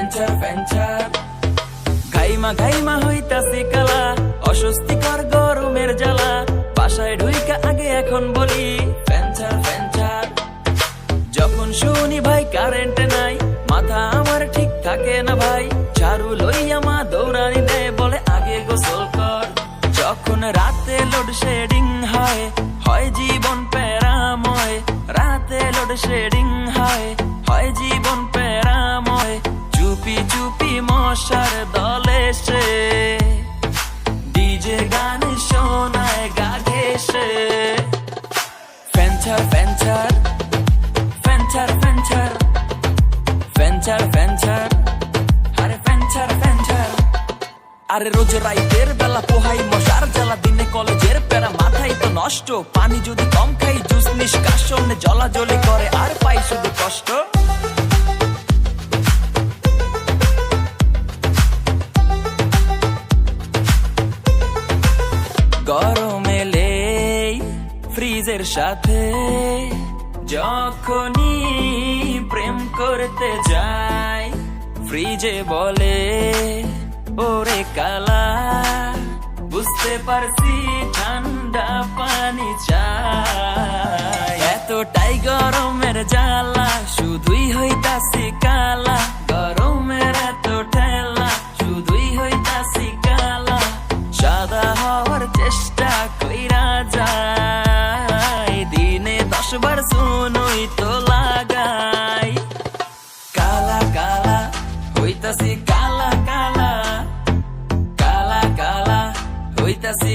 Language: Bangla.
ফ্যানচার ফ্যানচার ঘাইমা ঘাইমা হইতাছে কালা অস্বস্তিকর গরমের জ্বালা বাসায় ঢুইকা আগে এখন বলি ফ্যানচার ফ্যানচার যখন শুনি ভাই কারেন্ট নাই মাথা আমার ঠিক থাকে না ভাই ঝাড়ু লইয়া মা দৌড়ানি দেয় বলে আগে গোসল কর যখন রাতে লোডশেডিং হয় হয় জীবন প্যারাময় রাতে লোডশেডিং হয় হয় জীবন প্যারাময় চুপি চুপি মশার দলে সে ডিজে গান শোনায় গা ঘেঁষে ফ্যানচার ফ্যানচার ফ্যানচার ফ্যানচার ফ্যানচার ফ্যানচার আরে ফ্যানচার ফ্যানচার আরে রোজ রাইতের বেলা পোহাই মশার জ্বালা দিনে কলেজের প্যারা মাথায় তো নষ্ট পানি যদি কম খাই জুস নিষ্কাশন জ্বলাজ্বলি করে আর পাই শুধু কষ্ট গরম এলে ফ্রিজের সাথে যখনই প্রেম করতে যাই ফ্রিজে বলে ওরে কালা বুঝতে পারছি ঠান্ডা পানি চাই এতটাই গরমের জ্বালা শুধুই হইতাছি কালা গরমের এত ঠেলা শুধুই হইতাছি কালা সাদা হওয়ার চেষ্টা কইরা যায় দিনে 10 বার শুনুই তো লাগাই কালা কালা হইতাছি কালা কালা কালা কালা হইতাছি